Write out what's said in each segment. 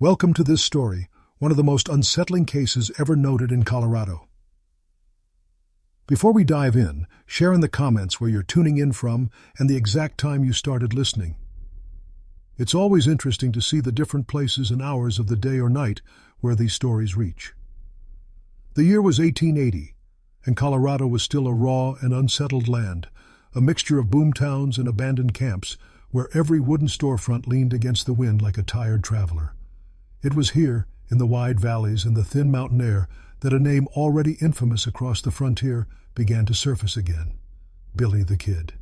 Welcome to this story, one of the most unsettling cases ever noted in Colorado. Before we dive in, share in the comments where you're tuning in from and the exact time you started listening. It's always interesting to see the different places and hours of the day or night where these stories reach. The year was 1880, and Colorado was still a raw and unsettled land, a mixture of boom towns and abandoned camps where every wooden storefront leaned against the wind like a tired traveler. It was here, in the wide valleys and the thin mountain air, that a name already infamous across the frontier began to surface again: Billy the Kid.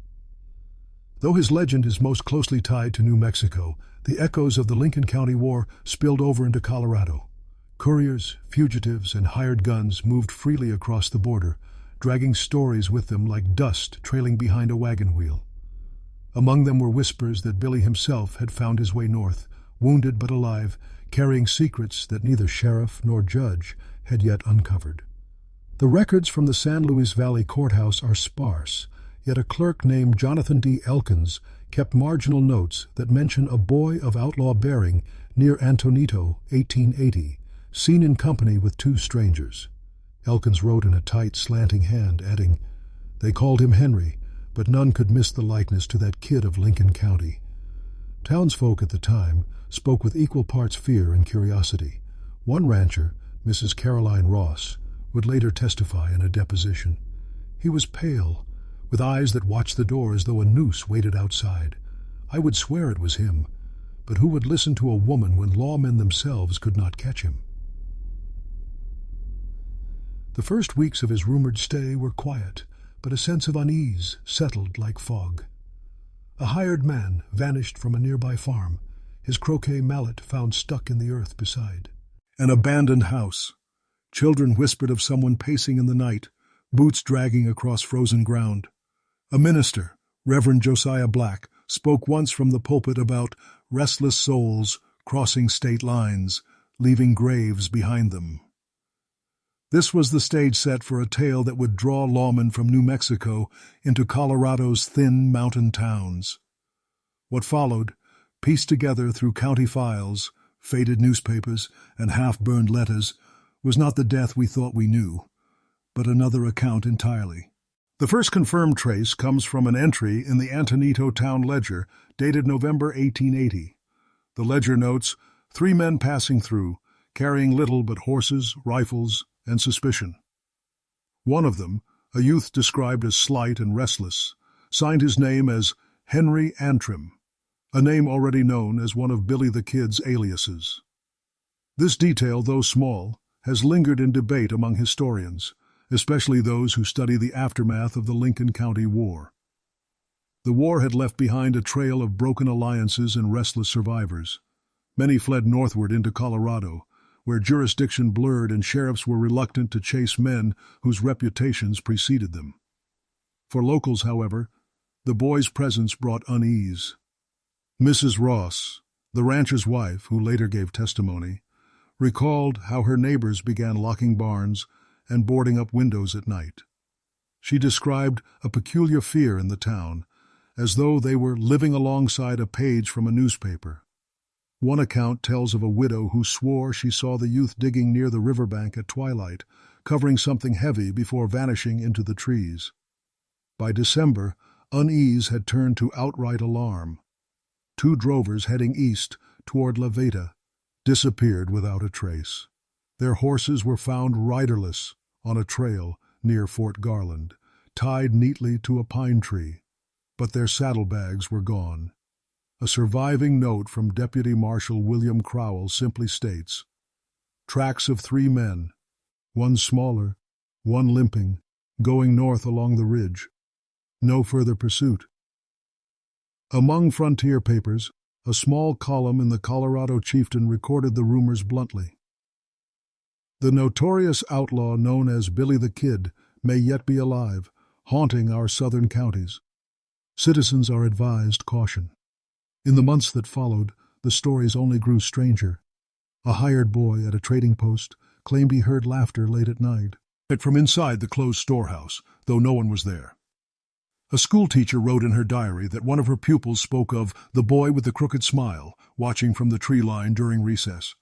Though his legend is most closely tied to New Mexico, the echoes of the Lincoln County War spilled over into Colorado. Couriers, fugitives, and hired guns moved freely across the border, dragging stories with them like dust trailing behind a wagon wheel. Among them were whispers that Billy himself had found his way north, wounded but alive, carrying secrets that neither sheriff nor judge had yet uncovered. The records from the San Luis Valley courthouse are sparse, yet a clerk named Jonathan D. Elkins kept marginal notes that mention a boy of outlaw bearing near Antonito, 1880, seen in company with two strangers. Elkins wrote in a tight, slanting hand, adding, "They called him Henry, but none could miss the likeness to that kid of Lincoln County." Townsfolk at the time spoke with equal parts fear and curiosity. One rancher, Mrs. Caroline Ross, would later testify in a deposition. He was pale, with eyes that watched the door as though a noose waited outside. I would swear it was him, but who would listen to a woman when lawmen themselves could not catch him? The first weeks of his rumored stay were quiet, but a sense of unease settled like fog. A hired man vanished from a nearby farm, his croquet mallet found stuck in the earth beside. An abandoned house. Children whispered of someone pacing in the night, boots dragging across frozen ground. A minister, Reverend Josiah Black, spoke once from the pulpit about restless souls crossing state lines, leaving graves behind them. This was the stage set for a tale that would draw lawmen from New Mexico into Colorado's thin mountain towns. What followed, pieced together through county files, faded newspapers, and half-burned letters, was not the death we thought we knew, but another account entirely. The first confirmed trace comes from an entry in the Antonito Town Ledger, dated November 1880. The ledger notes, 3 men passing through, carrying little but horses, rifles, and suspicion. One of them, a youth described as slight and restless, signed his name as Henry Antrim, a name already known as one of Billy the Kid's aliases. This detail, though small, has lingered in debate among historians, especially those who study the aftermath of the Lincoln County War. The war had left behind a trail of broken alliances and restless survivors. Many fled northward into Colorado, where jurisdiction blurred and sheriffs were reluctant to chase men whose reputations preceded them. For locals, however, the boy's presence brought unease. Mrs. Ross, the rancher's wife, who later gave testimony, recalled how her neighbors began locking barns and boarding up windows at night. She described a peculiar fear in the town, as though they were living alongside a page from a newspaper. One account tells of a widow who swore she saw the youth digging near the riverbank at twilight, covering something heavy before vanishing into the trees. By December, unease had turned to outright alarm. 2 drovers heading east toward La Veta disappeared without a trace. Their horses were found riderless on a trail near Fort Garland, tied neatly to a pine tree, but their saddlebags were gone. A surviving note from Deputy Marshal William Crowell simply states, "Tracks of 3 men, one smaller, one limping, going north along the ridge. No further pursuit." Among frontier papers, a small column in the Colorado Chieftain recorded the rumors bluntly. "The notorious outlaw known as Billy the Kid may yet be alive, haunting our southern counties. Citizens are advised caution." In the months that followed, the stories only grew stranger. A hired boy at a trading post claimed he heard laughter late at night from inside the closed storehouse, though no one was there. A schoolteacher wrote in her diary that one of her pupils spoke of the boy with the crooked smile watching from the tree line during recess,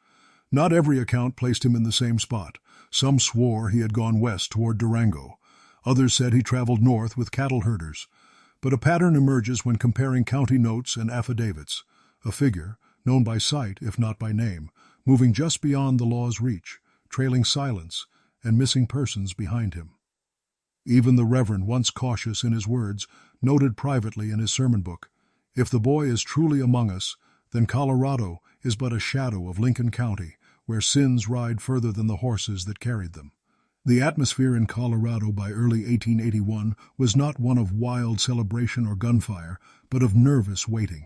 Not every account placed him in the same spot. Some swore he had gone west toward Durango. Others said he traveled north with cattle herders. But a pattern emerges when comparing county notes and affidavits. A figure, known by sight if not by name, moving just beyond the law's reach, trailing silence and missing persons behind him. Even the Reverend, once cautious in his words, noted privately in his sermon book, "If the boy is truly among us, then Colorado is but a shadow of Lincoln County, where sins ride further than the horses that carried them." The atmosphere in Colorado by early 1881 was not one of wild celebration or gunfire, but of nervous waiting.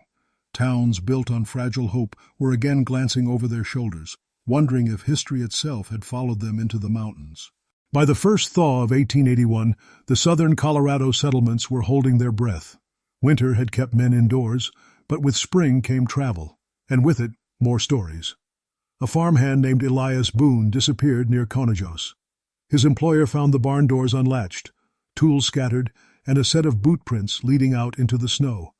Towns built on fragile hope were again glancing over their shoulders, wondering if history itself had followed them into the mountains. By the first thaw of 1881, the southern Colorado settlements were holding their breath. Winter had kept men indoors, but with spring came travel, and with it, more stories. A farmhand named Elias Boone disappeared near Conejos. His employer found the barn doors unlatched, tools scattered, and a set of boot prints leading out into the snow.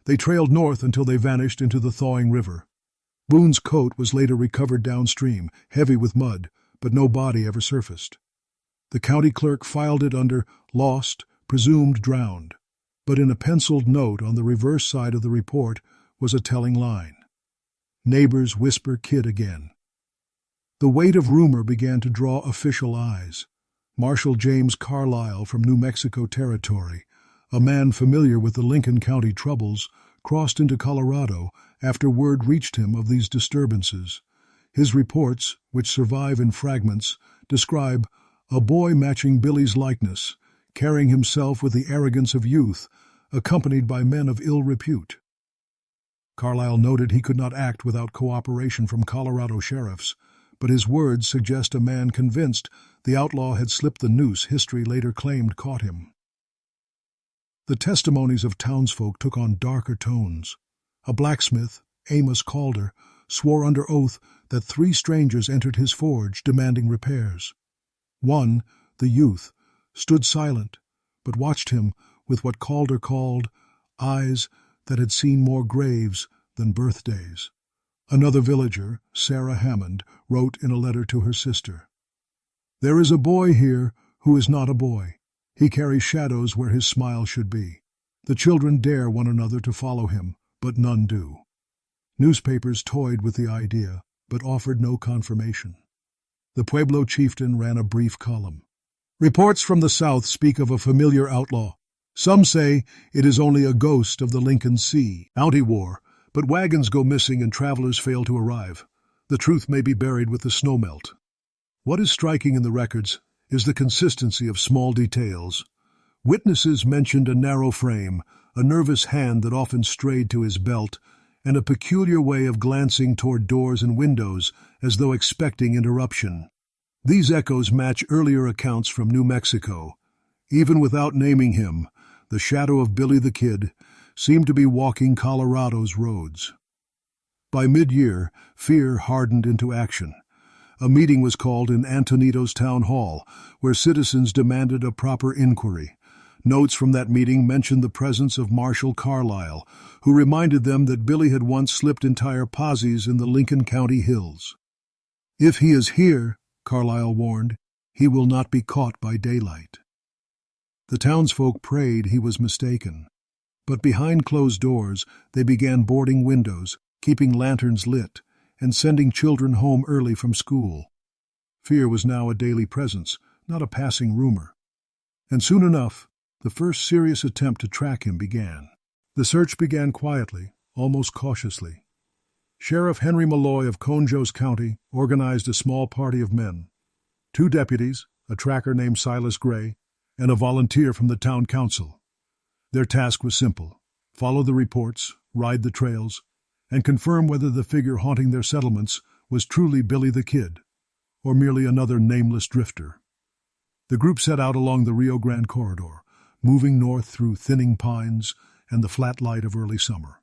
They trailed north until they vanished into the thawing river. Boone's coat was later recovered downstream, heavy with mud, but no body ever surfaced. The county clerk filed it under "lost, presumed drowned," but in a penciled note on the reverse side of the report was a telling line. "Neighbors whisper kid again." The weight of rumor began to draw official eyes. Marshal James Carlisle from New Mexico Territory, a man familiar with the Lincoln County troubles, crossed into Colorado after word reached him of these disturbances. His reports, which survive in fragments, describe a boy matching Billy's likeness, carrying himself with the arrogance of youth, accompanied by men of ill repute. Carlisle noted he could not act without cooperation from Colorado sheriffs, but his words suggest a man convinced the outlaw had slipped the noose history later claimed caught him. The testimonies of townsfolk took on darker tones. A blacksmith, Amos Calder, swore under oath that 3 strangers entered his forge demanding repairs. One, the youth, stood silent, but watched him with what Calder called eyes that had seen more graves than birthdays. Another villager, Sarah Hammond, wrote in a letter to her sister, "There is a boy here who is not a boy. He carries shadows where his smile should be. The children dare one another to follow him, but none do." Newspapers toyed with the idea, but offered no confirmation. The Pueblo chieftain ran a brief column. "Reports from the south speak of a familiar outlaw. Some say it is only a ghost of the Lincoln Sea, Bounty War, but wagons go missing and travelers fail to arrive. The truth may be buried with the snowmelt." What is striking in the records is the consistency of small details. Witnesses mentioned a narrow frame, a nervous hand that often strayed to his belt, and a peculiar way of glancing toward doors and windows as though expecting interruption. These echoes match earlier accounts from New Mexico. Even without naming him, the shadow of Billy the Kid seemed to be walking Colorado's roads. By mid-year, fear hardened into action. A meeting was called in Antonito's town hall, where citizens demanded a proper inquiry. Notes from that meeting mentioned the presence of Marshal Carlisle, who reminded them that Billy had once slipped entire posses in the Lincoln County hills. "If he is here," Carlisle warned, "he will not be caught by daylight." The townsfolk prayed he was mistaken. But behind closed doors, they began boarding windows, keeping lanterns lit, and sending children home early from school. Fear was now a daily presence, not a passing rumor. And soon enough, the first serious attempt to track him began. The search began quietly, almost cautiously. Sheriff Henry Malloy of Conejos County organized a small party of men. 2 deputies, a tracker named Silas Gray, and a volunteer from the town council. Their task was simple: follow the reports, ride the trails, and confirm whether the figure haunting their settlements was truly Billy the Kid, or merely another nameless drifter. The group set out along the Rio Grande corridor, moving north through thinning pines and the flat light of early summer.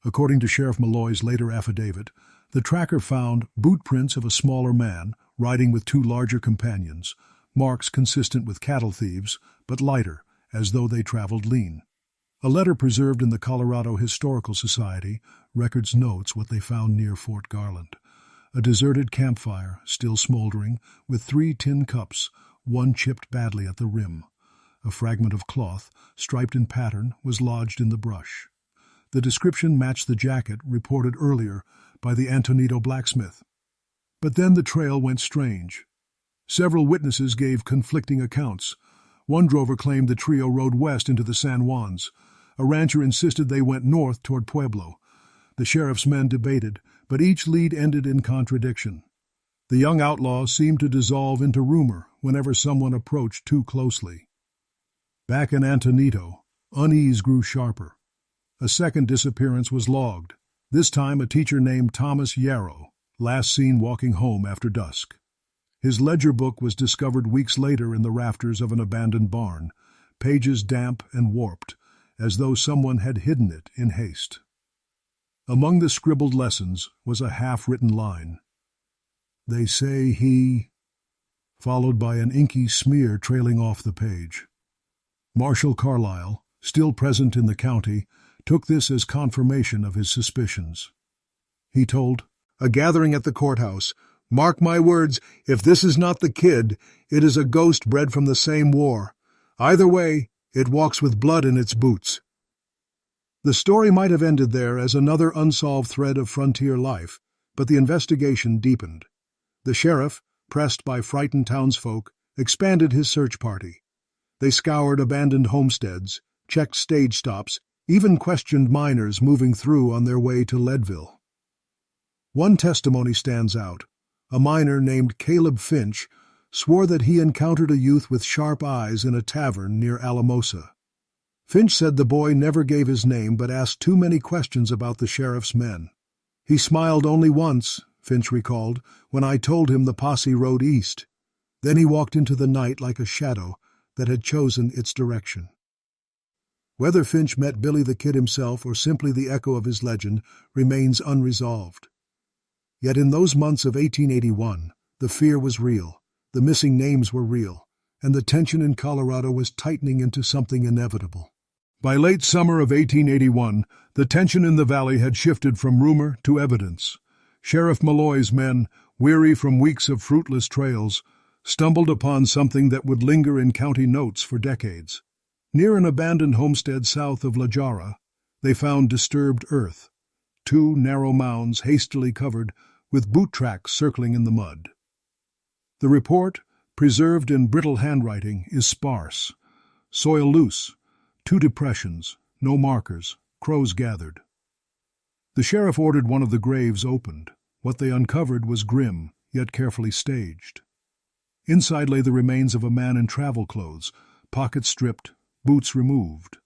According to Sheriff Malloy's later affidavit, the tracker found boot prints of a smaller man riding with 2 larger companions, marks consistent with cattle thieves, but lighter, as though they traveled lean. A letter preserved in the Colorado Historical Society records notes what they found near Fort Garland. A deserted campfire, still smoldering, with 3 tin cups, one chipped badly at the rim. A fragment of cloth, striped in pattern, was lodged in the brush. The description matched the jacket reported earlier by the Antonito blacksmith. But then the trail went strange. Several witnesses gave conflicting accounts. One drover claimed the trio rode west into the San Juans. A rancher insisted they went north toward Pueblo. The sheriff's men debated, but each lead ended in contradiction. The young outlaw seemed to dissolve into rumor whenever someone approached too closely. Back in Antonito, unease grew sharper. A second disappearance was logged, this time a teacher named Thomas Yarrow, last seen walking home after dusk. His ledger book was discovered weeks later in the rafters of an abandoned barn, pages damp and warped, as though someone had hidden it in haste. Among the scribbled lessons was a half-written line. "They say he," followed by an inky smear trailing off the page. Marshal Carlyle, still present in the county, took this as confirmation of his suspicions. He told, "A gathering at the courthouse. Mark my words, if this is not the kid, it is a ghost bred from the same war. Either way, it walks with blood in its boots." The story might have ended there as another unsolved thread of frontier life, but the investigation deepened. The sheriff, pressed by frightened townsfolk, expanded his search party. They scoured abandoned homesteads, checked stage stops, even questioned miners moving through on their way to Leadville. One testimony stands out. A miner named Caleb Finch swore that he encountered a youth with sharp eyes in a tavern near Alamosa. Finch said the boy never gave his name but asked too many questions about the sheriff's men. "He smiled only once," Finch recalled, "when I told him the posse rode east. Then he walked into the night like a shadow that had chosen its direction." Whether Finch met Billy the Kid himself or simply the echo of his legend remains unresolved. Yet in those months of 1881, the fear was real, the missing names were real, and the tension in Colorado was tightening into something inevitable. By late summer of 1881, the tension in the valley had shifted from rumor to evidence. Sheriff Malloy's men, weary from weeks of fruitless trails, stumbled upon something that would linger in county notes for decades. Near an abandoned homestead south of La Jara, they found disturbed earth, 2 narrow mounds hastily covered with boot tracks circling in the mud. The report, preserved in brittle handwriting, is sparse. Soil loose, 2 depressions, no markers, crows gathered. The sheriff ordered one of the graves opened. What they uncovered was grim, yet carefully staged. Inside lay the remains of a man in travel clothes, pockets stripped, boots removed.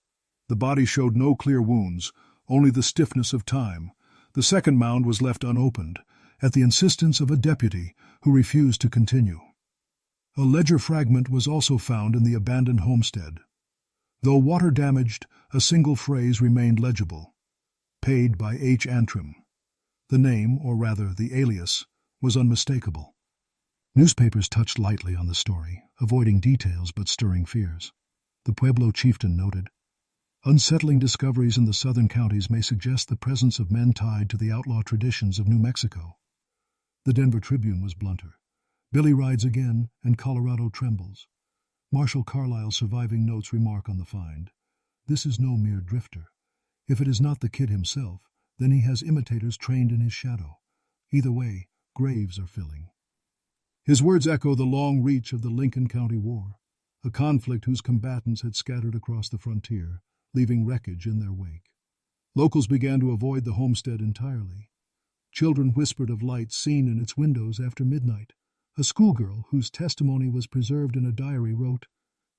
The body showed no clear wounds, only the stiffness of time. The second mound was left unopened, at the insistence of a deputy who refused to continue. A ledger fragment was also found in the abandoned homestead. Though water-damaged, a single phrase remained legible. "Paid by H. Antrim." The name, or rather the alias, was unmistakable. Newspapers touched lightly on the story, avoiding details but stirring fears. The Pueblo chieftain noted, "Unsettling discoveries in the southern counties may suggest the presence of men tied to the outlaw traditions of New Mexico." The Denver Tribune was blunter. "Billy rides again, and Colorado trembles." Marshal Carlyle's surviving notes remark on the find. "This is no mere drifter. If it is not the kid himself, then he has imitators trained in his shadow. Either way, graves are filling." His words echo the long reach of the Lincoln County War, a conflict whose combatants had scattered across the frontier, leaving wreckage in their wake. Locals began to avoid the homestead entirely. Children whispered of lights seen in its windows after midnight. A schoolgirl, whose testimony was preserved in a diary, wrote,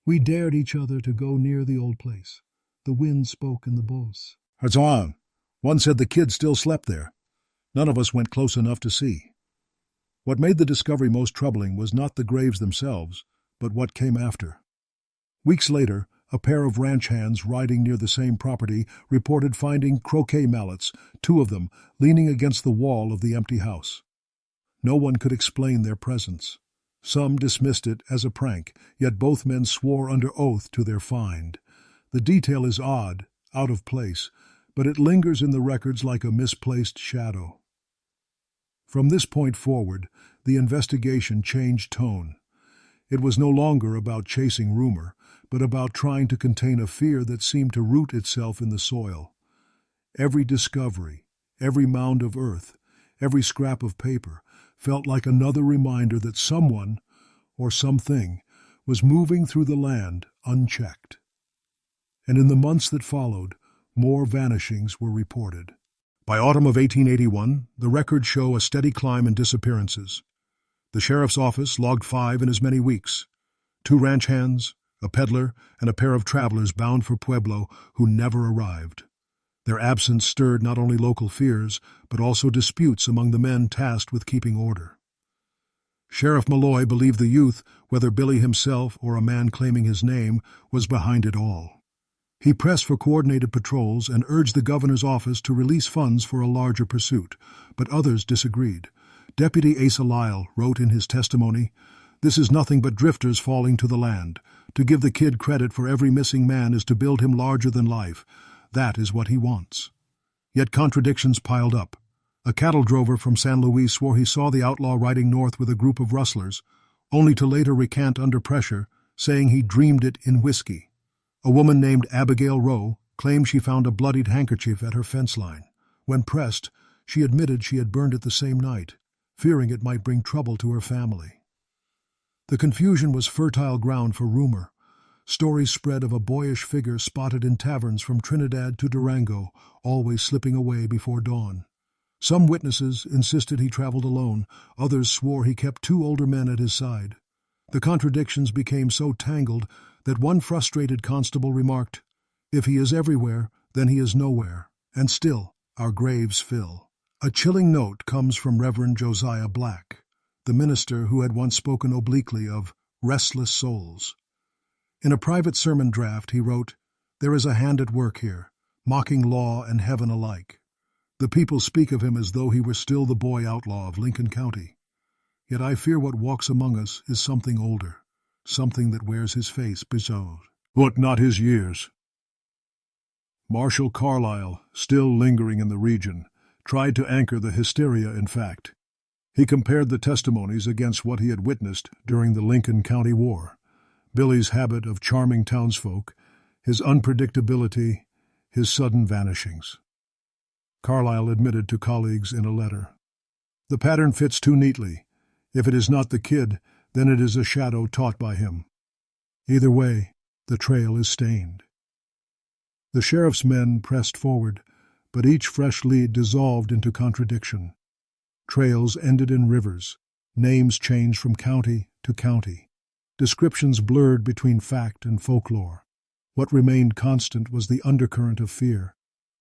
"We dared each other to go near the old place. The wind spoke in the bows." "Hazwan, one said the kid still slept there. None of us went close enough to see." What made the discovery most troubling was not the graves themselves, but what came after. Weeks later, a pair of ranch hands riding near the same property reported finding croquet mallets, 2 of them, leaning against the wall of the empty house. No one could explain their presence. Some dismissed it as a prank, yet both men swore under oath to their find. The detail is odd, out of place, but it lingers in the records like a misplaced shadow. From this point forward, the investigation changed tone. It was no longer about chasing rumor, but about trying to contain a fear that seemed to root itself in the soil. Every discovery, every mound of earth, every scrap of paper felt like another reminder that someone, or something, was moving through the land unchecked. And in the months that followed, more vanishings were reported. By autumn of 1881, the records show a steady climb in disappearances. The sheriff's office logged 5 in as many weeks. 2 ranch hands, a peddler, and a pair of travelers bound for Pueblo who never arrived. Their absence stirred not only local fears, but also disputes among the men tasked with keeping order. Sheriff Malloy believed the youth, whether Billy himself or a man claiming his name, was behind it all. He pressed for coordinated patrols and urged the governor's office to release funds for a larger pursuit, but others disagreed. Deputy Asa Lyle wrote in his testimony, "This is nothing but drifters falling to the land. To give the kid credit for every missing man is to build him larger than life. That is what he wants." Yet contradictions piled up. A cattle drover from San Luis swore he saw the outlaw riding north with a group of rustlers, only to later recant under pressure, saying he dreamed it in whiskey. A woman named Abigail Rowe claimed she found a bloodied handkerchief at her fence line. When pressed, she admitted she had burned it the same night, fearing it might bring trouble to her family. The confusion was fertile ground for rumor. Stories spread of a boyish figure spotted in taverns from Trinidad to Durango, always slipping away before dawn. Some witnesses insisted he traveled alone, others swore he kept 2 older men at his side. The contradictions became so tangled that one frustrated constable remarked, "If he is everywhere, then he is nowhere, and still our graves fill." A chilling note comes from Reverend Josiah Black, the minister who had once spoken obliquely of restless souls. In a private sermon draft he wrote, "There is a hand at work here, mocking law and heaven alike. The people speak of him as though he were still the boy outlaw of Lincoln County. Yet I fear what walks among us is something older, something that wears his face bezowed, but not his years." Marshal Carlisle, still lingering in the region, tried to anchor the hysteria in fact. He compared the testimonies against what he had witnessed during the Lincoln County War, Billy's habit of charming townsfolk, his unpredictability, his sudden vanishings. Carlyle admitted to colleagues in a letter, "The pattern fits too neatly. If it is not the kid, then it is a shadow taught by him. Either way, the trail is stained." The sheriff's men pressed forward, but each fresh lead dissolved into contradiction. Trails ended in rivers, names changed from county to county, descriptions blurred between fact and folklore. What remained constant was the undercurrent of fear,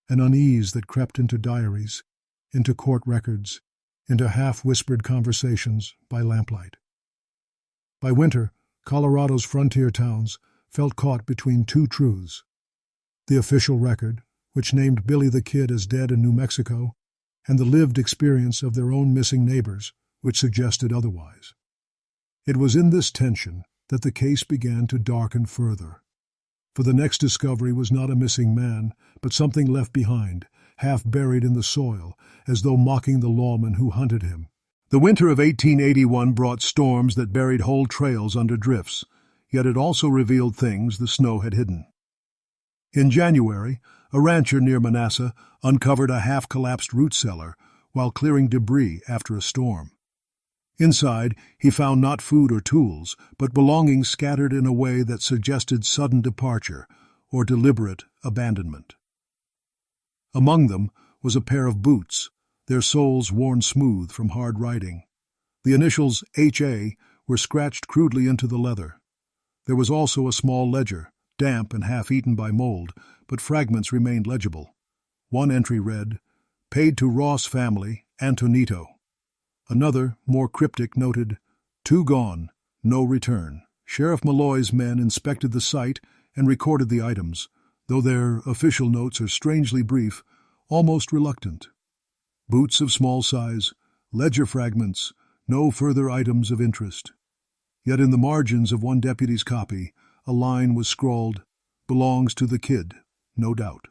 an unease that crept into diaries, into court records, into half-whispered conversations by lamplight. By winter, Colorado's frontier towns felt caught between 2 truths: the official record, which named Billy the Kid as dead in New Mexico, and the lived experience of their own missing neighbors, which suggested otherwise. It was in this tension that the case began to darken further. For the next discovery was not a missing man, but something left behind, half buried in the soil, as though mocking the lawman who hunted him. The winter of 1881 brought storms that buried whole trails under drifts, yet it also revealed things the snow had hidden. In January, a rancher near Manassas uncovered a half-collapsed root cellar while clearing debris after a storm. Inside, he found not food or tools, but belongings scattered in a way that suggested sudden departure or deliberate abandonment. Among them was a pair of boots, their soles worn smooth from hard riding. The initials H.A. were scratched crudely into the leather. There was also a small ledger, damp and half-eaten by mold, but fragments remained legible. One entry read, "Paid to Ross family, Antonito." Another, more cryptic, noted, "2 gone, no return." Sheriff Malloy's men inspected the site and recorded the items, though their official notes are strangely brief, almost reluctant. Boots of small size, ledger fragments, no further items of interest. Yet in the margins of one deputy's copy, a line was scrawled, "Belongs to the kid, no doubt."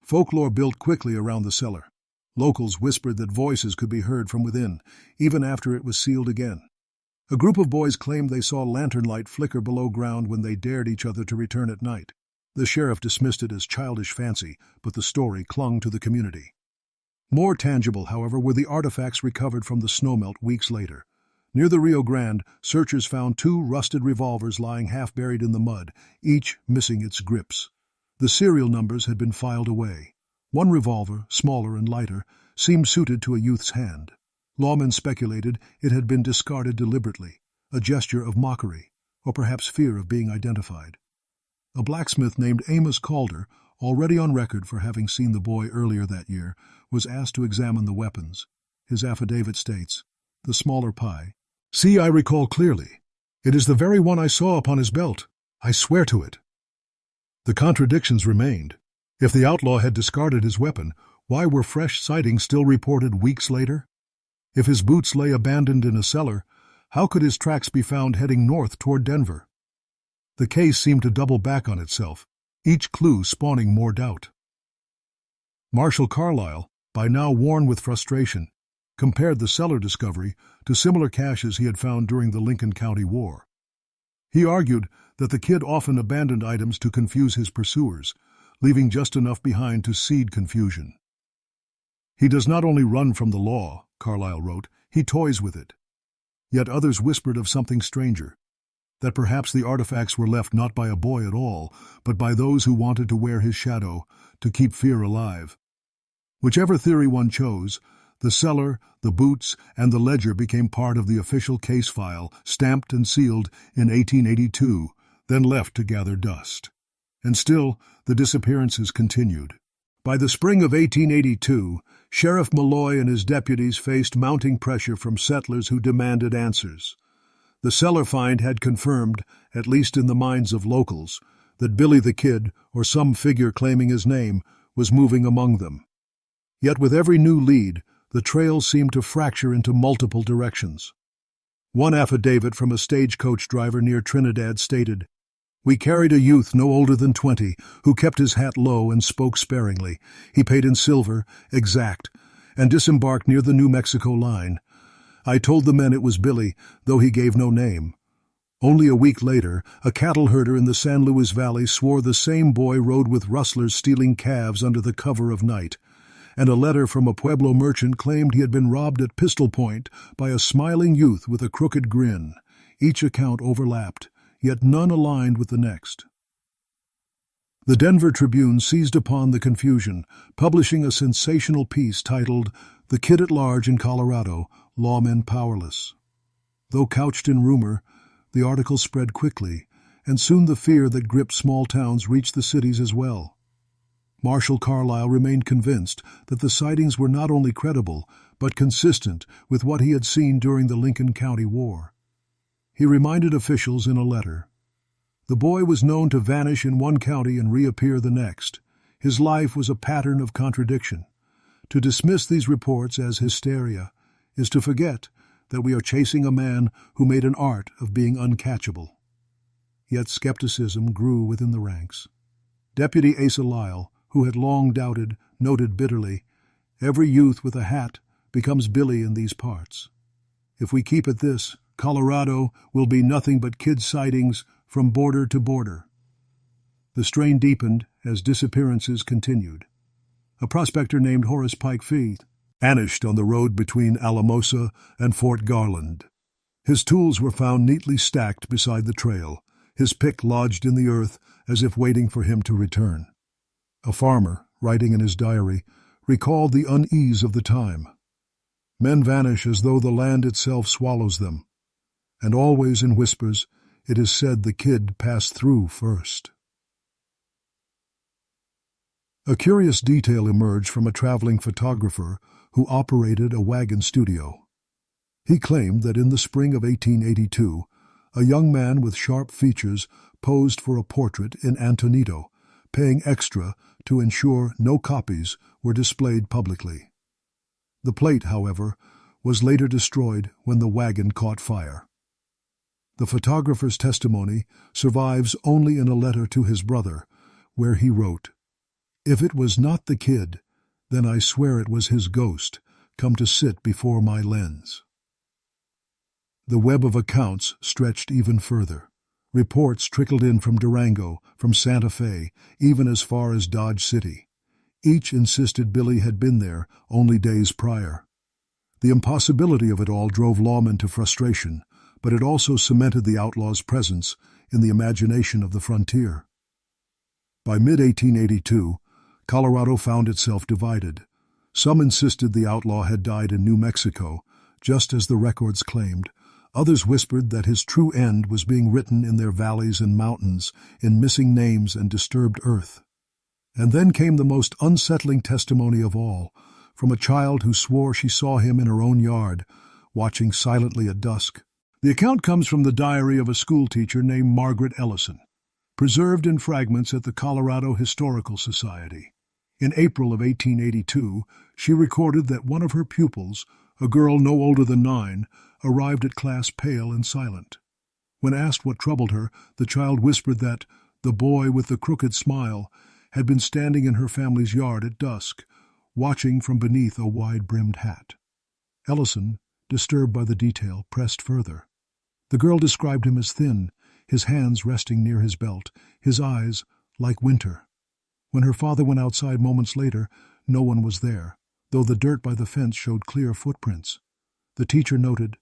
Folklore built quickly around the cellar. Locals whispered that voices could be heard from within, even after it was sealed again. A group of boys claimed they saw lantern light flicker below ground when they dared each other to return at night. The sheriff dismissed it as childish fancy, but the story clung to the community. More tangible, however, were the artifacts recovered from the snowmelt weeks later. Near the Rio Grande, searchers found 2 rusted revolvers lying half-buried in the mud, each missing its grips. The serial numbers had been filed away. One revolver, smaller and lighter, seemed suited to a youth's hand. Lawmen speculated it had been discarded deliberately, a gesture of mockery, or perhaps fear of being identified. A blacksmith named Amos Calder, already on record for having seen the boy earlier that year, was asked to examine the weapons. His affidavit states, "The smaller pie. See, I recall clearly. It is the very one I saw upon his belt. I swear to it." The contradictions remained. If the outlaw had discarded his weapon, why were fresh sightings still reported weeks later? If his boots lay abandoned in a cellar, how could his tracks be found heading north toward Denver? The case seemed to double back on itself, each clue spawning more doubt. Marshal Carlisle, by now worn with frustration, compared the cellar discovery to similar caches he had found during the Lincoln County War. He argued that the kid often abandoned items to confuse his pursuers, leaving just enough behind to seed confusion. "He does not only run from the law," Carlyle wrote, "he toys with it." Yet others whispered of something stranger, that perhaps the artifacts were left not by a boy at all, but by those who wanted to wear his shadow, to keep fear alive. Whichever theory one chose, the cellar, the boots, and the ledger became part of the official case file, stamped and sealed in 1882, then left to gather dust. And still, the disappearances continued. By the spring of 1882, Sheriff Malloy and his deputies faced mounting pressure from settlers who demanded answers. The cellar find had confirmed, at least in the minds of locals, that Billy the Kid, or some figure claiming his name, was moving among them. Yet with every new lead, the trail seemed to fracture into multiple directions. One affidavit from a stagecoach driver near Trinidad stated, "We carried a youth no older than 20, who kept his hat low and spoke sparingly. He paid in silver, exact, and disembarked near the New Mexico line. I told the men it was Billy, though he gave no name." Only a week later, a cattle herder in the San Luis Valley swore the same boy rode with rustlers stealing calves under the cover of night, and a letter from a Pueblo merchant claimed he had been robbed at pistol point by a smiling youth with a crooked grin. Each account overlapped, yet none aligned with the next. The Denver Tribune seized upon the confusion, publishing a sensational piece titled, "The Kid at Large in Colorado, Lawmen Powerless." Though couched in rumor, the article spread quickly, and soon the fear that gripped small towns reached the cities as well. Marshal Carlisle remained convinced that the sightings were not only credible, but consistent with what he had seen during the Lincoln County War. He reminded officials in a letter, "The boy was known to vanish in one county and reappear the next. His life was a pattern of contradiction. To dismiss these reports as hysteria is to forget that we are chasing a man who made an art of being uncatchable." Yet skepticism grew within the ranks. Deputy Asa Lyle, who had long doubted, noted bitterly, "Every youth with a hat becomes Billy in these parts. If we keep at this, Colorado will be nothing but kid sightings from border to border." The strain deepened as disappearances continued. A prospector named Horace Pike Fee vanished on the road between Alamosa and Fort Garland. His tools were found neatly stacked beside the trail, his pick lodged in the earth as if waiting for him to return. A farmer, writing in his diary, recalled the unease of the time. "Men vanish as though the land itself swallows them, and always in whispers it is said the kid passed through first." A curious detail emerged from a traveling photographer who operated a wagon studio. He claimed that in the spring of 1882, a young man with sharp features posed for a portrait in Antonito, paying extra to ensure no copies were displayed publicly. The plate, however, was later destroyed when the wagon caught fire. The photographer's testimony survives only in a letter to his brother, where he wrote, "If it was not the kid, Then I swear it was his ghost, come to sit before my lens. The web of accounts stretched even further. Reports trickled in from Durango, from Santa Fe, even as far as Dodge City. Each insisted Billy had been there only days prior. The impossibility of it all drove lawmen to frustration, but it also cemented the outlaw's presence in the imagination of the frontier. By mid-1882, Colorado found itself divided. Some insisted the outlaw had died in New Mexico, just as the records claimed. Others whispered that his true end was being written in their valleys and mountains, in missing names and disturbed earth. And then came the most unsettling testimony of all, from a child who swore she saw him in her own yard, watching silently at dusk. The account comes from the diary of a schoolteacher named Margaret Ellison, preserved in fragments at the Colorado Historical Society. In April of 1882, she recorded that one of her pupils, a girl no older than 9, arrived at class pale and silent. When asked what troubled her, the child whispered that the boy with the crooked smile had been standing in her family's yard at dusk, watching from beneath a wide-brimmed hat. Ellison, disturbed by the detail, pressed further. The girl described him as thin, his hands resting near his belt, his eyes like winter. When her father went outside moments later, no one was there, though the dirt by the fence showed clear footprints. The teacher noted,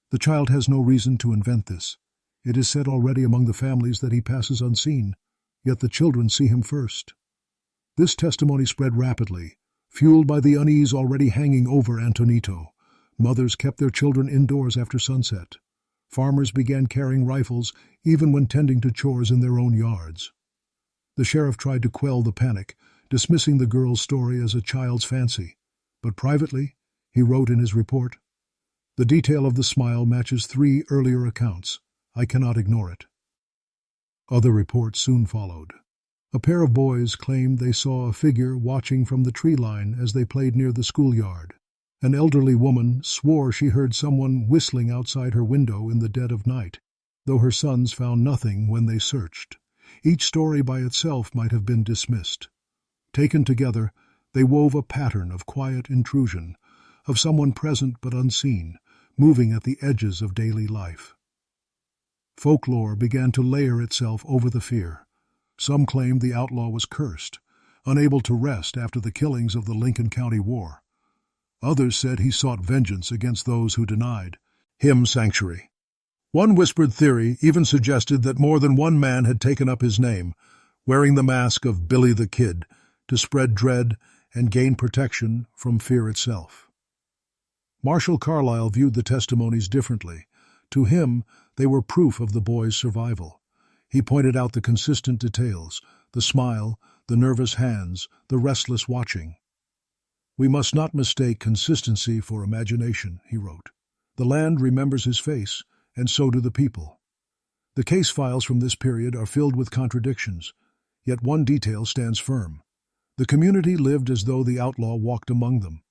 "The child has no reason to invent this. It is said already among the families that he passes unseen, yet the children see him first." This testimony spread rapidly, fueled by the unease already hanging over Antonito. Mothers kept their children indoors after sunset. Farmers began carrying rifles even when tending to chores in their own yards. The sheriff tried to quell the panic, dismissing the girl's story as a child's fancy. But privately, he wrote in his report, "The detail of the smile matches 3 earlier accounts. I cannot ignore it." Other reports soon followed. A pair of boys claimed they saw a figure watching from the tree line as they played near the schoolyard. An elderly woman swore she heard someone whistling outside her window in the dead of night, though her sons found nothing when they searched. Each story by itself might have been dismissed. Taken together, they wove a pattern of quiet intrusion, of someone present but unseen, moving at the edges of daily life. Folklore began to layer itself over the fear. Some claimed the outlaw was cursed, unable to rest after the killings of the Lincoln County War. Others said he sought vengeance against those who denied him sanctuary. One whispered theory even suggested that more than one man had taken up his name, wearing the mask of Billy the Kid, to spread dread and gain protection from fear itself. Marshall Carlyle viewed the testimonies differently. To him, they were proof of the boy's survival. He pointed out the consistent details, the smile, the nervous hands, the restless watching. "We must not mistake consistency for imagination," he wrote. "The land remembers his face, and so do the people." The case files from this period are filled with contradictions, yet one detail stands firm. The community lived as though the outlaw walked among them.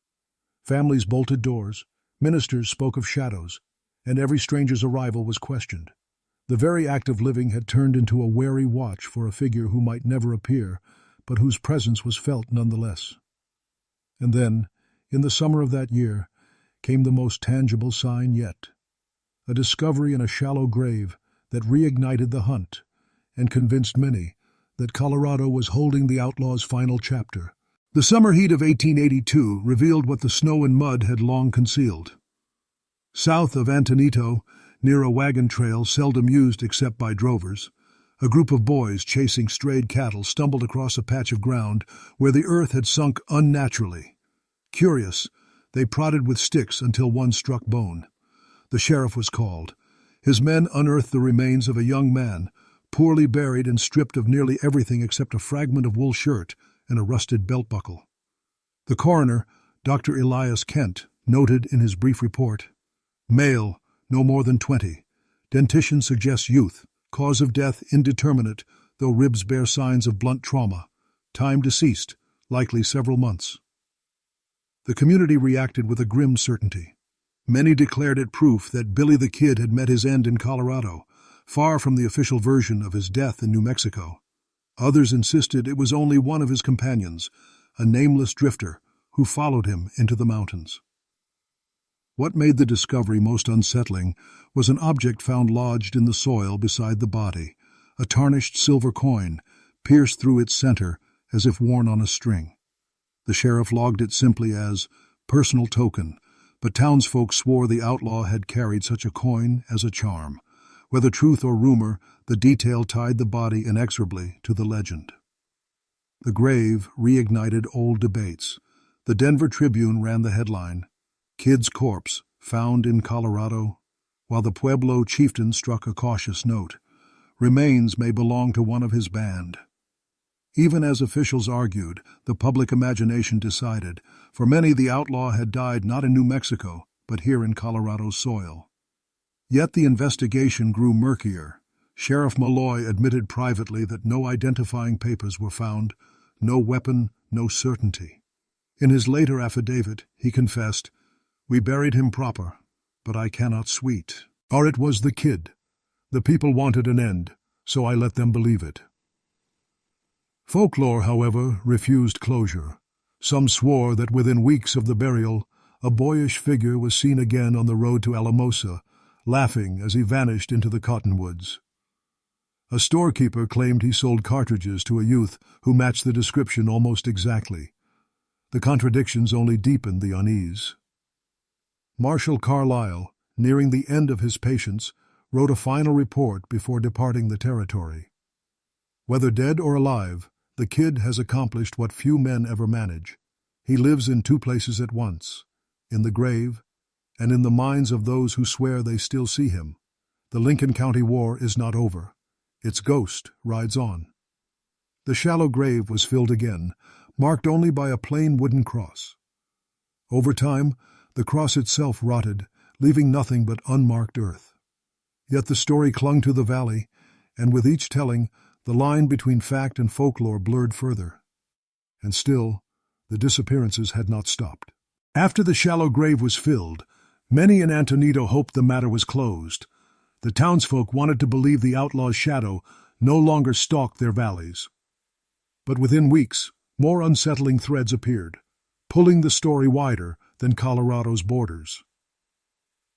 Families bolted doors, ministers spoke of shadows, and every stranger's arrival was questioned. The very act of living had turned into a wary watch for a figure who might never appear, but whose presence was felt nonetheless. And then, in the summer of that year, came the most tangible sign yet. A discovery in a shallow grave that reignited the hunt and convinced many that Colorado was holding the outlaw's final chapter. The summer heat of 1882 revealed what the snow and mud had long concealed. South of Antonito, near a wagon trail seldom used except by drovers, a group of boys chasing strayed cattle stumbled across a patch of ground where the earth had sunk unnaturally. Curious, they prodded with sticks until one struck bone. The sheriff was called. His men unearthed the remains of a young man, poorly buried and stripped of nearly everything except a fragment of wool shirt and a rusted belt buckle. The coroner, Dr. Elias Kent, noted in his brief report, "Male, no more than 20. Dentition suggests youth. Cause of death indeterminate, though ribs bear signs of blunt trauma. Time deceased, likely several months." The community reacted with a grim certainty. Many declared it proof that Billy the Kid had met his end in Colorado, far from the official version of his death in New Mexico. Others insisted it was only one of his companions, a nameless drifter, who followed him into the mountains. What made the discovery most unsettling was an object found lodged in the soil beside the body, a tarnished silver coin, pierced through its center as if worn on a string. The sheriff logged it simply as personal token, but townsfolk swore the outlaw had carried such a coin as a charm. Whether truth or rumor, the detail tied the body inexorably to the legend. The grave reignited old debates. The Denver Tribune ran the headline, "Kid's Corpse, Found in Colorado," while the Pueblo chieftain struck a cautious note, "Remains may belong to one of his band." Even as officials argued, the public imagination decided. For many, the outlaw had died not in New Mexico, but here in Colorado's soil. Yet the investigation grew murkier. Sheriff Malloy admitted privately that no identifying papers were found, no weapon, no certainty. In his later affidavit, he confessed, "We buried him proper, but I cannot sweet." Or it was the kid. The people wanted an end, so I let them believe it. Folklore, however, refused closure. Some swore that within weeks of the burial, a boyish figure was seen again on the road to Alamosa, laughing as he vanished into the cottonwoods. A storekeeper claimed he sold cartridges to a youth who matched the description almost exactly. The contradictions only deepened the unease. Marshal Carlyle, nearing the end of his patience, wrote a final report before departing the territory. Whether dead or alive, the kid has accomplished what few men ever manage. He lives in two places at once, in the grave and in the minds of those who swear they still see him. The Lincoln County War is not over. Its ghost rides on. The shallow grave was filled again, marked only by a plain wooden cross. Over time, the cross itself rotted, leaving nothing but unmarked earth. Yet the story clung to the valley, and with each telling, the line between fact and folklore blurred further. And still, the disappearances had not stopped. After the shallow grave was filled, many in Antonito hoped the matter was closed. The townsfolk wanted to believe the outlaw's shadow no longer stalked their valleys. But within weeks, more unsettling threads appeared, pulling the story wider than Colorado's borders.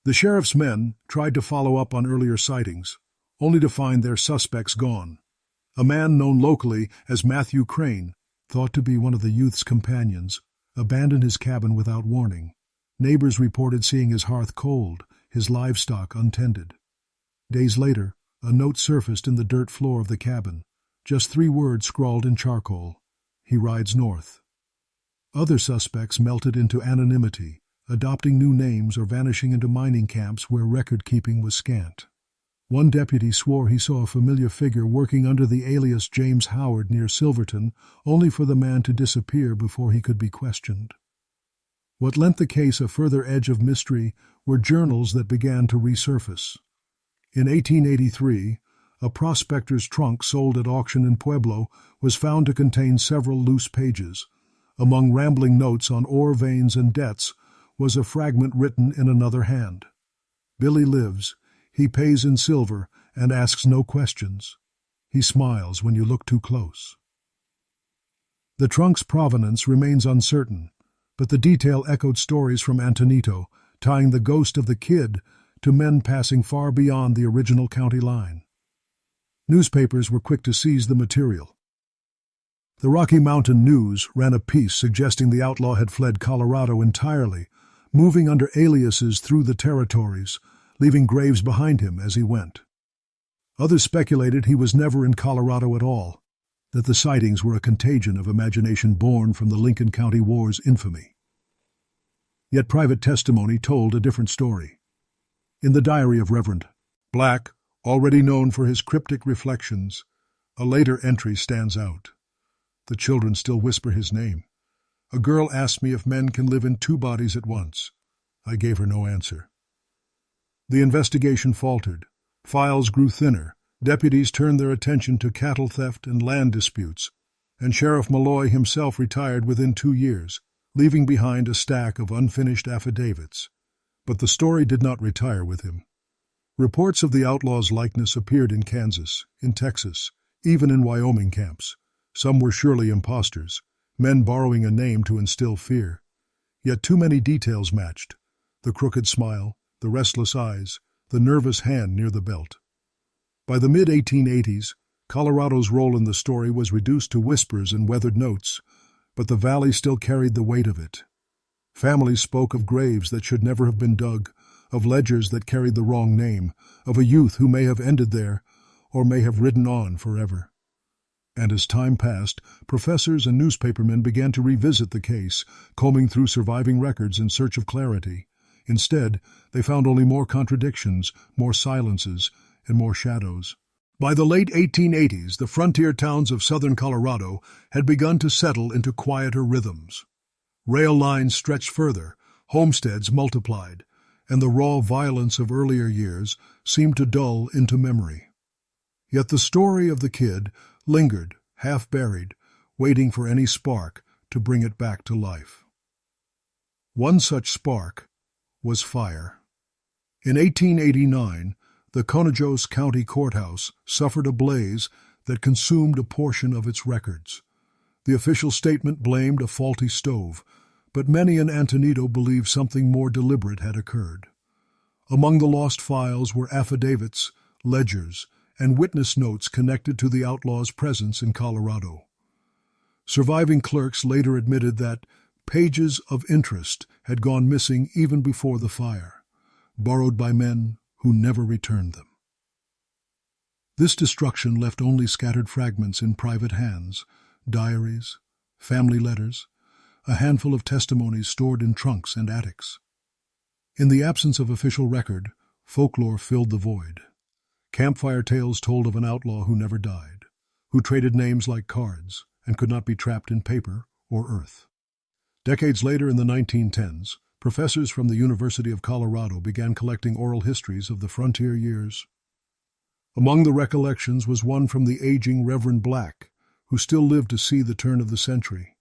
The sheriff's men tried to follow up on earlier sightings, only to find their suspects gone. A man known locally as Matthew Crane, thought to be one of the youth's companions, abandoned his cabin without warning. Neighbors reported seeing his hearth cold, his livestock untended. Days later, a note surfaced in the dirt floor of the cabin, just 3 words scrawled in charcoal: "He rides north." Other suspects melted into anonymity, adopting new names or vanishing into mining camps where record-keeping was scant. One deputy swore he saw a familiar figure working under the alias James Howard near Silverton, only for the man to disappear before he could be questioned. What lent the case a further edge of mystery were journals that began to resurface. In 1883, a prospector's trunk sold at auction in Pueblo was found to contain several loose pages. Among rambling notes on ore veins and debts was a fragment written in another hand. "Billy lives. He pays in silver and asks no questions. He smiles when you look too close." The trunk's provenance remains uncertain, but the detail echoed stories from Antonito, tying the ghost of the kid to men passing far beyond the original county line. Newspapers were quick to seize the material. The Rocky Mountain News ran a piece suggesting the outlaw had fled Colorado entirely, moving under aliases through the territories, leaving graves behind him as he went. Others speculated he was never in Colorado at all, that the sightings were a contagion of imagination born from the Lincoln County War's infamy. Yet private testimony told a different story. In the diary of Reverend Black, already known for his cryptic reflections, a later entry stands out. The children still whisper his name. "A girl asked me if men can live in 2 bodies at once. I gave her no answer." The investigation faltered. Files grew thinner. Deputies turned their attention to cattle theft and land disputes, and Sheriff Malloy himself retired within 2 years, leaving behind a stack of unfinished affidavits. But the story did not retire with him. Reports of the outlaw's likeness appeared in Kansas, in Texas, even in Wyoming camps. Some were surely impostors, men borrowing a name to instill fear. Yet too many details matched: the crooked smile, the restless eyes, the nervous hand near the belt. By the mid-1880s, Colorado's role in the story was reduced to whispers and weathered notes, but the valley still carried the weight of it. Families spoke of graves that should never have been dug, of ledgers that carried the wrong name, of a youth who may have ended there, or may have ridden on forever. And as time passed, professors and newspapermen began to revisit the case, combing through surviving records in search of clarity. Instead, they found only more contradictions, more silences, and more shadows. By the late 1880s, the frontier towns of southern Colorado had begun to settle into quieter rhythms. Rail lines stretched further, homesteads multiplied, and the raw violence of earlier years seemed to dull into memory. Yet the story of the kid lingered, half-buried, waiting for any spark to bring it back to life. One such spark was fire. In 1889, the Conejos County Courthouse suffered a blaze that consumed a portion of its records. The official statement blamed a faulty stove, but many in Antonito believed something more deliberate had occurred. Among the lost files were affidavits, ledgers, and witness notes connected to the outlaw's presence in Colorado. Surviving clerks later admitted that pages of interest had gone missing even before the fire, borrowed by men who never returned them. This destruction left only scattered fragments in private hands, diaries, family letters, a handful of testimonies stored in trunks and attics. In the absence of official record, folklore filled the void. Campfire tales told of an outlaw who never died, who traded names like cards and could not be trapped in paper or earth. Decades later, in the 1910s, professors from the University of Colorado began collecting oral histories of the frontier years. Among the recollections was one from the aging Reverend Black, who still lived to see the turn of the century.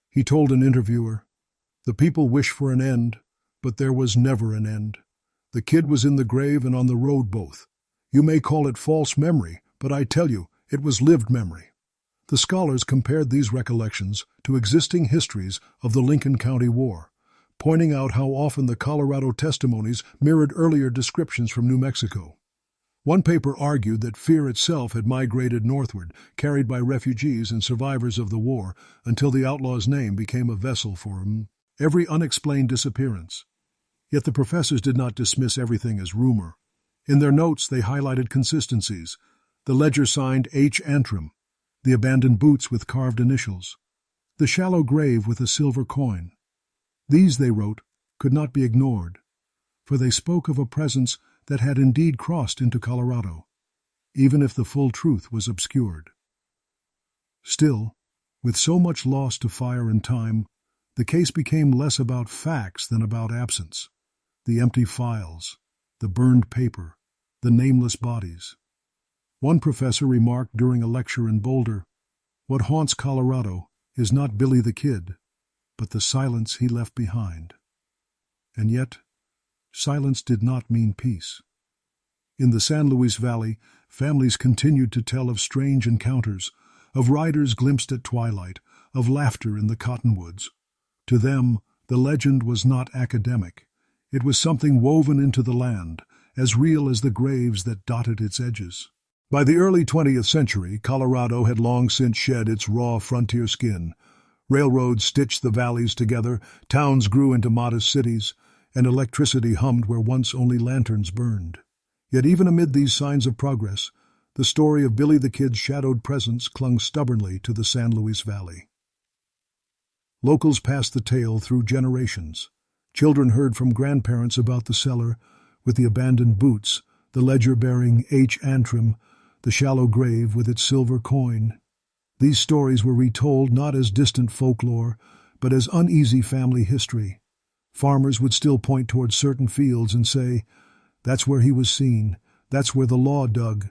He told an interviewer, "The people wish for an end, but there was never an end. The kid was in the grave and on the road both. You may call it false memory, but I tell you, it was lived memory." The scholars compared these recollections to existing histories of the Lincoln County War, pointing out how often the Colorado testimonies mirrored earlier descriptions from New Mexico. One paper argued that fear itself had migrated northward, carried by refugees and survivors of the war, until the outlaw's name became a vessel for every unexplained disappearance. Yet the professors did not dismiss everything as rumor. In their notes, they highlighted consistencies: the ledger signed H. Antrim, the abandoned boots with carved initials, the shallow grave with a silver coin. These, they wrote, could not be ignored, for they spoke of a presence that had indeed crossed into Colorado, even if the full truth was obscured. Still, with so much lost to fire and time, the case became less about facts than about absence: the empty files, the burned paper, the nameless bodies. One professor remarked during a lecture in Boulder, "What haunts Colorado is not Billy the Kid, but the silence he left behind." And yet, silence did not mean peace. In the San Luis Valley, families continued to tell of strange encounters, of riders glimpsed at twilight, of laughter in the cottonwoods. To them, the legend was not academic. It was something woven into the land, as real as the graves that dotted its edges. By the early 20th century, Colorado had long since shed its raw frontier skin. Railroads stitched the valleys together, towns grew into modest cities, and electricity hummed where once only lanterns burned. Yet even amid these signs of progress, the story of Billy the Kid's shadowed presence clung stubbornly to the San Luis Valley. Locals passed the tale through generations. Children heard from grandparents about the cellar with the abandoned boots, the ledger bearing H. Antrim, the shallow grave with its silver coin. These stories were retold not as distant folklore, but as uneasy family history. Farmers would still point toward certain fields and say, "That's where he was seen, that's where the law dug."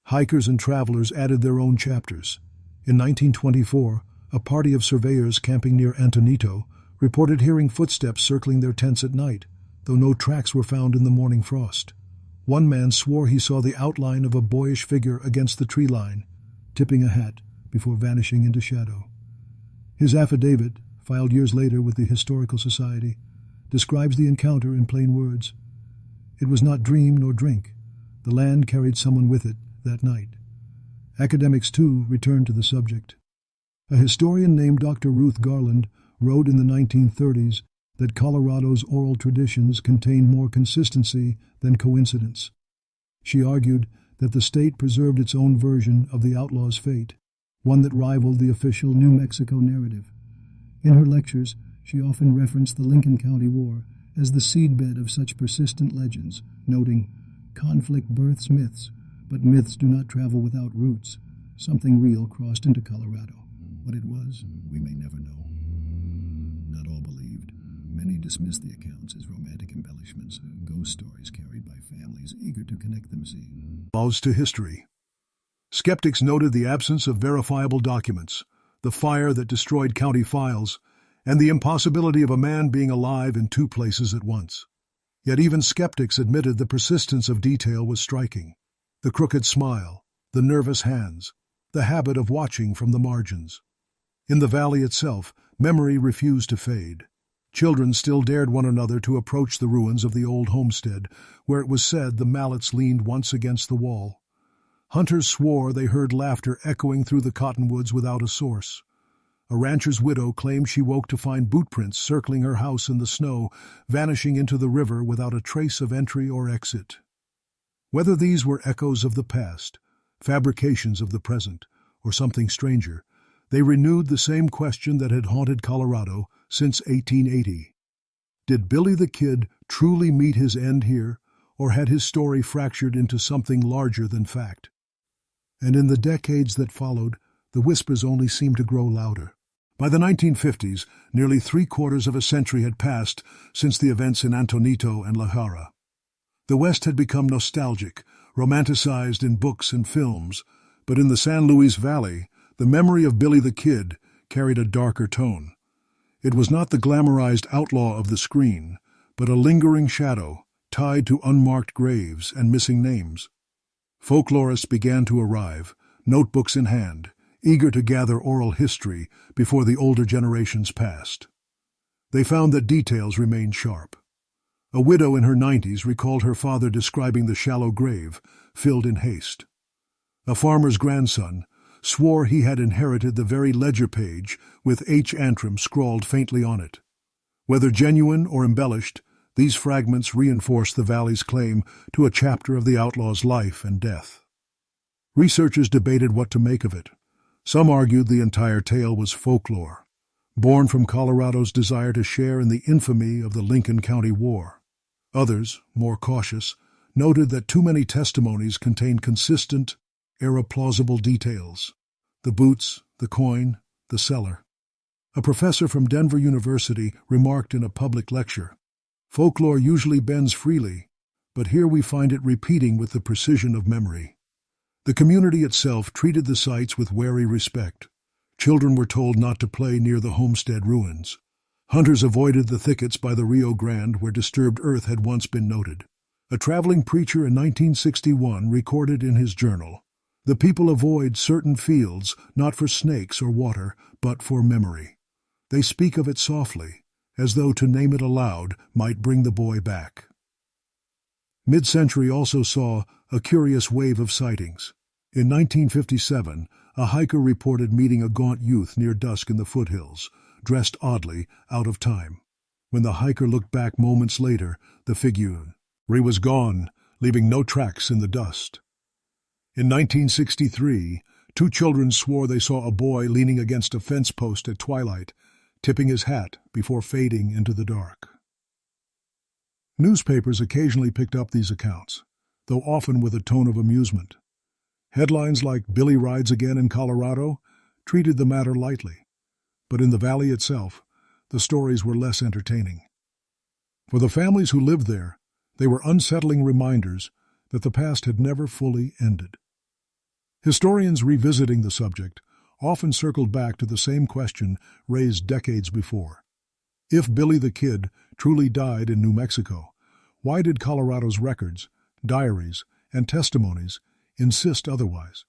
Hikers and travelers added their own chapters. In 1924, a party of surveyors camping near Antonito reported hearing footsteps circling their tents at night, though no tracks were found in the morning frost. One man swore he saw the outline of a boyish figure against the tree line, tipping a hat before vanishing into shadow. His affidavit, filed years later with the Historical Society, describes the encounter in plain words. It was not dream nor drink. The land carried someone with it that night. Academics, too, returned to the subject. A historian named Dr. Ruth Garland wrote in the 1930s that Colorado's oral traditions contained more consistency than coincidence. She argued that the state preserved its own version of the outlaw's fate, one that rivaled the official New Mexico narrative. In her lectures, she often referenced the Lincoln County War as the seedbed of such persistent legends, noting, "Conflict births myths, but myths do not travel without roots. Something real crossed into Colorado. What it was, we may never know." Not all believed. Many dismissed the accounts as romantic embellishments, ghost stories carried by families eager to connect them. Bows to history. Skeptics noted the absence of verifiable documents, the fire that destroyed county files, and the impossibility of a man being alive in two places at once. Yet even skeptics admitted the persistence of detail was striking. The crooked smile, the nervous hands, the habit of watching from the margins. In the valley itself, memory refused to fade. Children still dared one another to approach the ruins of the old homestead, where it was said the mallets leaned once against the wall. Hunters swore they heard laughter echoing through the cottonwoods without a source. A rancher's widow claimed she woke to find bootprints circling her house in the snow, vanishing into the river without a trace of entry or exit. Whether these were echoes of the past, fabrications of the present, or something stranger, they renewed the same question that had haunted Colorado since 1880. Did Billy the Kid truly meet his end here, or had his story fractured into something larger than fact? And in the decades that followed, the whispers only seemed to grow louder. By the 1950s, nearly three-quarters of a century had passed since the events in Antonito and La Jara. The West had become nostalgic, romanticized in books and films, but in the San Luis Valley, the memory of Billy the Kid carried a darker tone. It was not the glamorized outlaw of the screen, but a lingering shadow tied to unmarked graves and missing names. Folklorists began to arrive, notebooks in hand, eager to gather oral history before the older generations passed. They found that details remained sharp. A widow in her 90s recalled her father describing the shallow grave, filled in haste. A farmer's grandson swore he had inherited the very ledger page with H. Antrim scrawled faintly on it. Whether genuine or embellished, these fragments reinforced the valley's claim to a chapter of the outlaw's life and death. Researchers debated what to make of it. Some argued the entire tale was folklore, born from Colorado's desire to share in the infamy of the Lincoln County War. Others, more cautious, noted that too many testimonies contained consistent, era-plausible details: the boots, the coin, the cellar. A professor from Denver University remarked in a public lecture, "Folklore usually bends freely, but here we find it repeating with the precision of memory." The community itself treated the sites with wary respect. Children were told not to play near the homestead ruins. Hunters avoided the thickets by the Rio Grande where disturbed earth had once been noted. A traveling preacher in 1961 recorded in his journal, "The people avoid certain fields not for snakes or water, but for memory. They speak of it softly, as though to name it aloud might bring the boy back." Mid-century also saw a curious wave of sightings. In 1957, a hiker reported meeting a gaunt youth near dusk in the foothills, dressed oddly, out of time. When the hiker looked back moments later, the figure was gone, leaving no tracks in the dust. In 1963, two children swore they saw a boy leaning against a fence post at twilight, tipping his hat before fading into the dark. Newspapers occasionally picked up these accounts, though often with a tone of amusement. Headlines like "Billy Rides Again in Colorado" treated the matter lightly, but in the valley itself, the stories were less entertaining. For the families who lived there, they were unsettling reminders that the past had never fully ended. Historians revisiting the subject often circled back to the same question raised decades before. If Billy the Kid truly died in New Mexico, why did Colorado's records, diaries, and testimonies insist otherwise?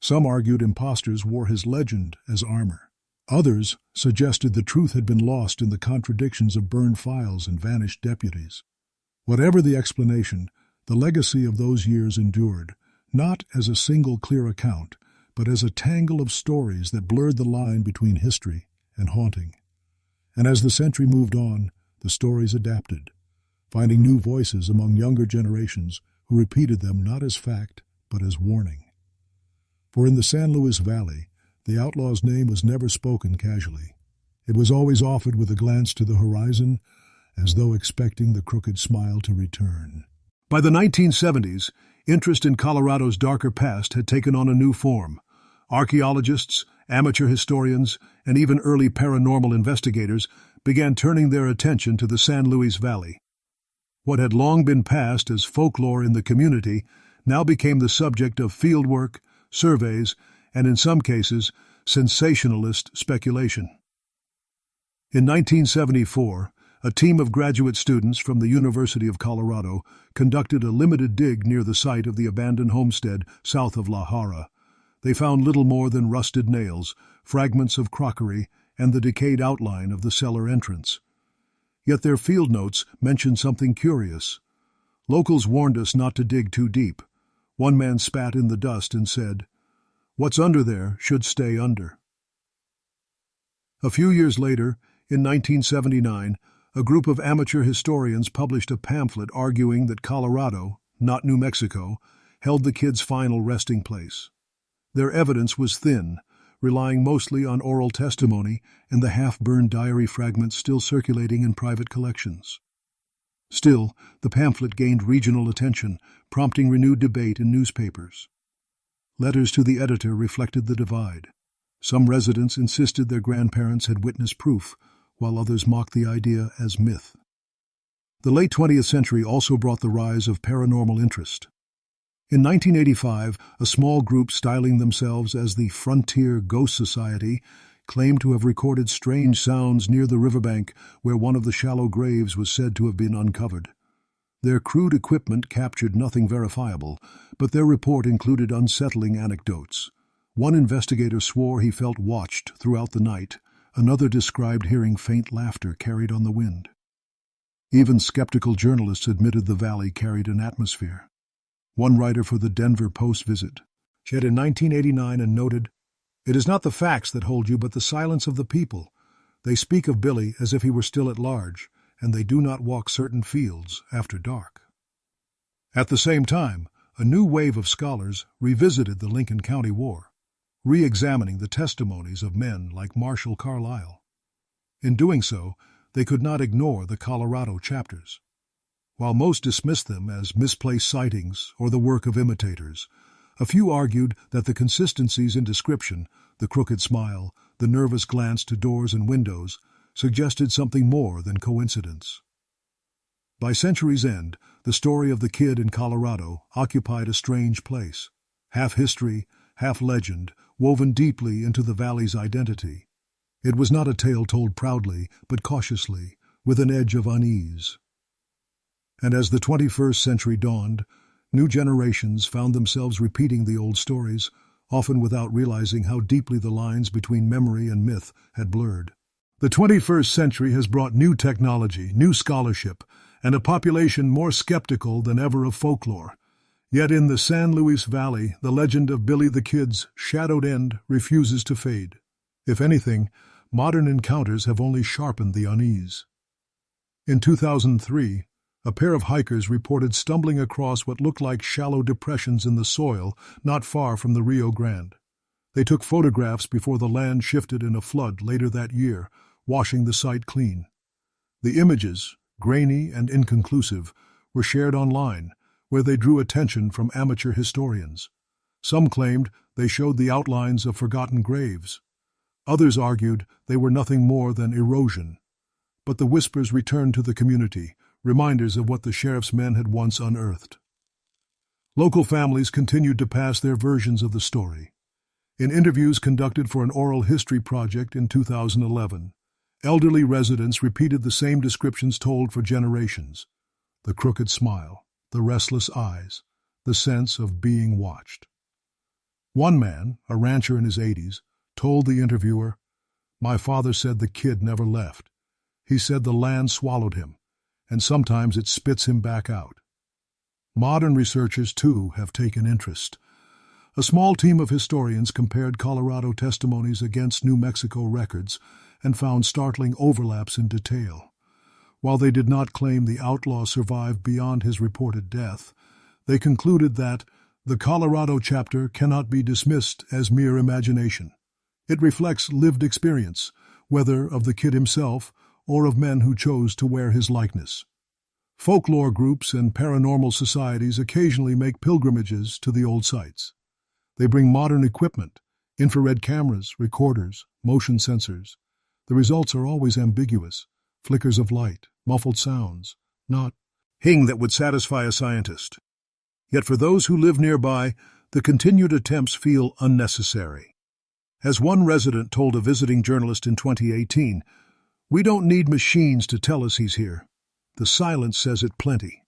Some argued imposters wore his legend as armor. Others suggested the truth had been lost in the contradictions of burned files and vanished deputies. Whatever the explanation, the legacy of those years endured, not as a single clear account, but as a tangle of stories that blurred the line between history and haunting. And as the century moved on, the stories adapted, finding new voices among younger generations who repeated them not as fact, but as warning. For in the San Luis Valley, the outlaw's name was never spoken casually. It was always offered with a glance to the horizon, as though expecting the crooked smile to return. By the 1970s, interest in Colorado's darker past had taken on a new form. Archaeologists, amateur historians, and even early paranormal investigators began turning their attention to the San Luis Valley. What had long been passed as folklore in the community now became the subject of fieldwork, surveys, and in some cases, sensationalist speculation. In 1974, a team of graduate students from the University of Colorado conducted a limited dig near the site of the abandoned homestead south of La Jara. They found little more than rusted nails, fragments of crockery, and the decayed outline of the cellar entrance. Yet their field notes mentioned something curious. Locals warned us not to dig too deep. One man spat in the dust and said, "What's under there should stay under." A few years later, in 1979, a group of amateur historians published a pamphlet arguing that Colorado, not New Mexico, held the kids' final resting place. Their evidence was thin, relying mostly on oral testimony and the half-burned diary fragments still circulating in private collections. Still, the pamphlet gained regional attention, prompting renewed debate in newspapers. Letters to the editor reflected the divide. Some residents insisted their grandparents had witnessed proof, while others mocked the idea as myth. The late 20th century also brought the rise of paranormal interest. In 1985, a small group styling themselves as the Frontier Ghost Society claimed to have recorded strange sounds near the riverbank where one of the shallow graves was said to have been uncovered. Their crude equipment captured nothing verifiable, but their report included unsettling anecdotes. One investigator swore he felt watched throughout the night. Another described hearing faint laughter carried on the wind. Even skeptical journalists admitted the valley carried an atmosphere. One writer for the Denver Post visit shared in 1989 and noted, "It is not the facts that hold you, but the silence of the people. They speak of Billy as if he were still at large, and they do not walk certain fields after dark." At the same time, a new wave of scholars revisited the Lincoln County War, re-examining the testimonies of men like Marshall Carlisle. In doing so, they could not ignore the Colorado chapters. While most dismissed them as misplaced sightings or the work of imitators, a few argued that the consistencies in description, the crooked smile, the nervous glance to doors and windows, suggested something more than coincidence. By century's end, the story of the kid in Colorado occupied a strange place, half history, half legend, woven deeply into the valley's identity. It was not a tale told proudly, but cautiously, with an edge of unease. And as the 21st century dawned, new generations found themselves repeating the old stories, often without realizing how deeply the lines between memory and myth had blurred. The 21st century has brought new technology, new scholarship, and a population more skeptical than ever of folklore. Yet in the San Luis Valley, the legend of Billy the Kid's shadowed end refuses to fade. If anything, modern encounters have only sharpened the unease. In 2003, a pair of hikers reported stumbling across what looked like shallow depressions in the soil not far from the Rio Grande. They took photographs before the land shifted in a flood later that year, washing the site clean. The images, grainy and inconclusive, were shared online, where they drew attention from amateur historians. Some claimed they showed the outlines of forgotten graves. Others argued they were nothing more than erosion. But the whispers returned to the community, reminders of what the sheriff's men had once unearthed. Local families continued to pass their versions of the story. In interviews conducted for an oral history project in 2011, elderly residents repeated the same descriptions told for generations: the crooked smile, the restless eyes, the sense of being watched. One man, a rancher in his 80s, told the interviewer, My father said the kid never left. He said the land swallowed him, and sometimes it spits him back out. Modern researchers, too, have taken interest. A small team of historians compared Colorado testimonies against New Mexico records and found startling overlaps in detail. While they did not claim the outlaw survived beyond his reported death, they concluded that the Colorado chapter cannot be dismissed as mere imagination. It reflects lived experience, whether of the kid himself or of men who chose to wear his likeness. Folklore groups and paranormal societies occasionally make pilgrimages to the old sites. They bring modern equipment, infrared cameras, recorders, motion sensors. The results are always ambiguous, flickers of light, muffled sounds, not "hing" that would satisfy a scientist. Yet for those who live nearby, the continued attempts feel unnecessary. As one resident told a visiting journalist in 2018, "We don't need machines to tell us he's here. The silence says it plenty."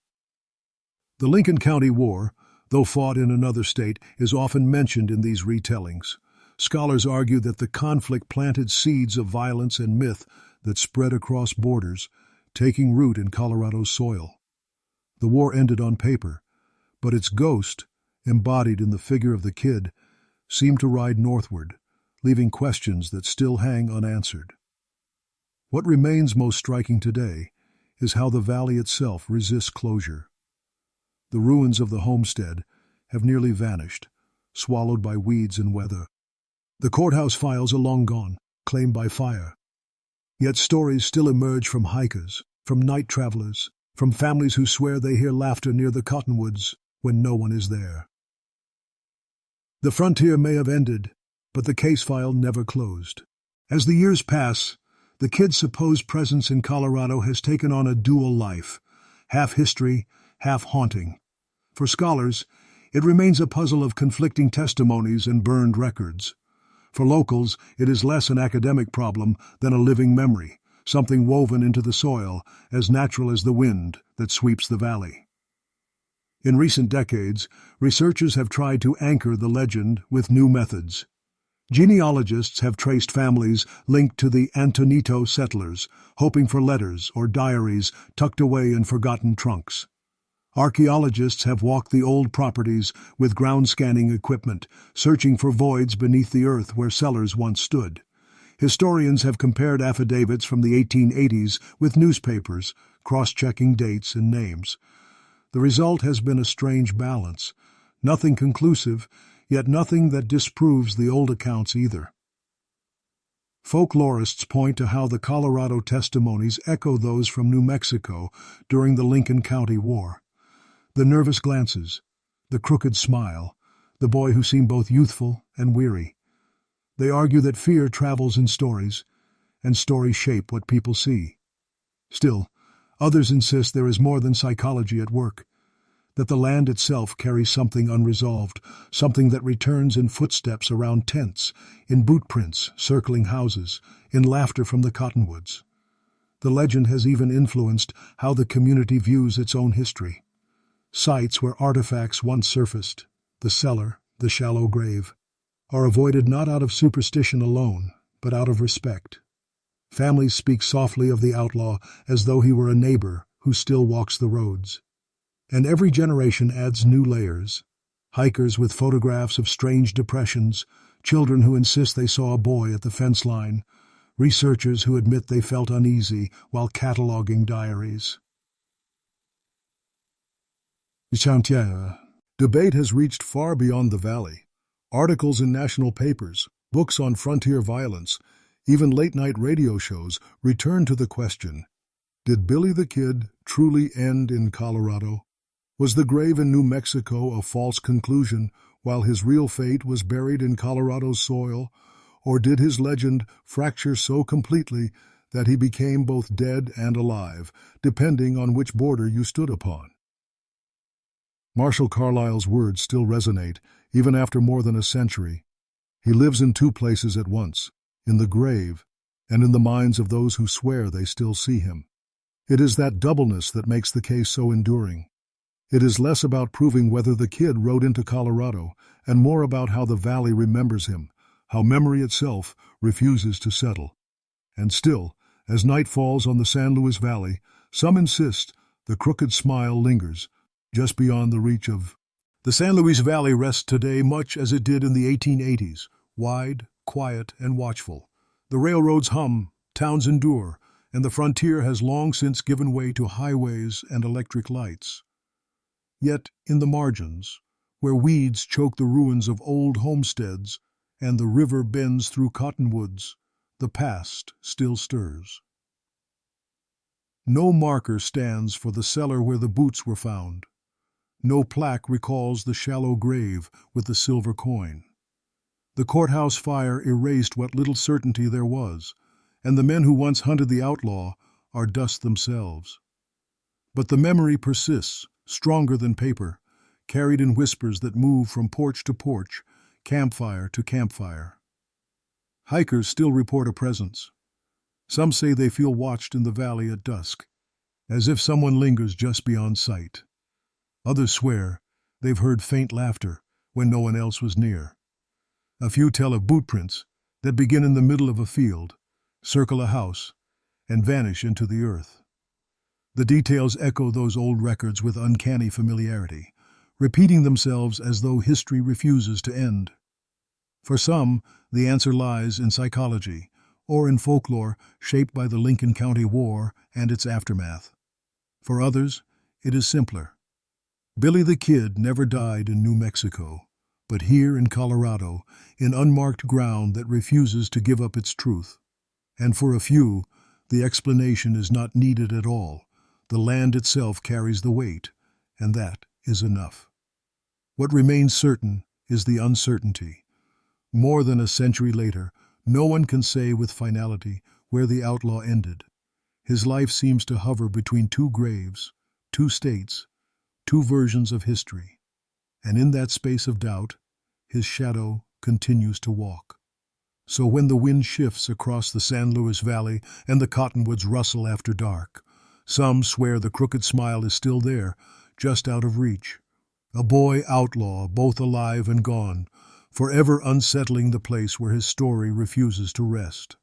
The Lincoln County War, though fought in another state, is often mentioned in these retellings. Scholars argue that the conflict planted seeds of violence and myth that spread across borders, taking root in Colorado's soil. The war ended on paper, but its ghost, embodied in the figure of the kid, seemed to ride northward, leaving questions that still hang unanswered. What remains most striking today is how the valley itself resists closure. The ruins of the homestead have nearly vanished, swallowed by weeds and weather. The courthouse files are long gone, claimed by fire. Yet stories still emerge from hikers, from night travelers, from families who swear they hear laughter near the cottonwoods when no one is there. The frontier may have ended, but the case file never closed. As the years pass, the kid's supposed presence in Colorado has taken on a dual life, half history, half haunting. For scholars, it remains a puzzle of conflicting testimonies and burned records. For locals, it is less an academic problem than a living memory, something woven into the soil, as natural as the wind that sweeps the valley. In recent decades, researchers have tried to anchor the legend with new methods. Genealogists have traced families linked to the Antonito settlers, hoping for letters or diaries tucked away in forgotten trunks. Archaeologists have walked the old properties with ground-scanning equipment, searching for voids beneath the earth where cellars once stood. Historians have compared affidavits from the 1880s with newspapers, cross-checking dates and names. The result has been a strange balance. Nothing conclusive, yet nothing that disproves the old accounts either. Folklorists point to how the Colorado testimonies echo those from New Mexico during the Lincoln County War. The nervous glances, the crooked smile, the boy who seemed both youthful and weary. They argue that fear travels in stories, and stories shape what people see. Still, others insist there is more than psychology at work, that the land itself carries something unresolved, something that returns in footsteps around tents, in boot prints circling houses, in laughter from the cottonwoods. The legend has even influenced how the community views its own history. Sites where artifacts once surfaced, the cellar, the shallow grave, are avoided not out of superstition alone, but out of respect. Families speak softly of the outlaw as though he were a neighbor who still walks the roads. And every generation adds new layers. Hikers with photographs of strange depressions, children who insist they saw a boy at the fence line, researchers who admit they felt uneasy while cataloging diaries. Debate has reached far beyond the valley. Articles in national papers, books on frontier violence, even late-night radio shows return to the question, did Billy the Kid truly end in Colorado? Was the grave in New Mexico a false conclusion, while his real fate was buried in Colorado's soil? Or did his legend fracture so completely that he became both dead and alive, depending on which border you stood upon? Marshall Carlyle's words still resonate, even after more than a century. He lives in two places at once, in the grave and in the minds of those who swear they still see him. It is that doubleness that makes the case so enduring. It is less about proving whether the kid rode into Colorado and more about how the valley remembers him, how memory itself refuses to settle. And still, as night falls on the San Luis Valley, some insist the crooked smile lingers, just beyond the reach of... The San Luis Valley rests today much as it did in the 1880s, wide, quiet, and watchful. The railroads hum, towns endure, and the frontier has long since given way to highways and electric lights. Yet, in the margins, where weeds choke the ruins of old homesteads and the river bends through cottonwoods, the past still stirs. No marker stands for the cellar where the boots were found. No plaque recalls the shallow grave with the silver coin. The courthouse fire erased what little certainty there was, and the men who once hunted the outlaw are dust themselves. But the memory persists, stronger than paper, carried in whispers that move from porch to porch, campfire to campfire. Hikers still report a presence. Some say they feel watched in the valley at dusk, as if someone lingers just beyond sight. Others swear they've heard faint laughter when no one else was near. A few tell of boot prints that begin in the middle of a field, circle a house, and vanish into the earth. The details echo those old records with uncanny familiarity, repeating themselves as though history refuses to end. For some, the answer lies in psychology, or in folklore shaped by the Lincoln County War and its aftermath. For others, it is simpler. Billy the Kid never died in New Mexico, but here in Colorado, in unmarked ground that refuses to give up its truth. And for a few, the explanation is not needed at all. The land itself carries the weight, and that is enough. What remains certain is the uncertainty. More than a century later, no one can say with finality where the outlaw ended. His life seems to hover between two graves, two states, two versions of history. And in that space of doubt, his shadow continues to walk. So when the wind shifts across the San Luis Valley and the cottonwoods rustle after dark, some swear the crooked smile is still there, just out of reach. A boy outlaw, both alive and gone, forever unsettling the place where his story refuses to rest.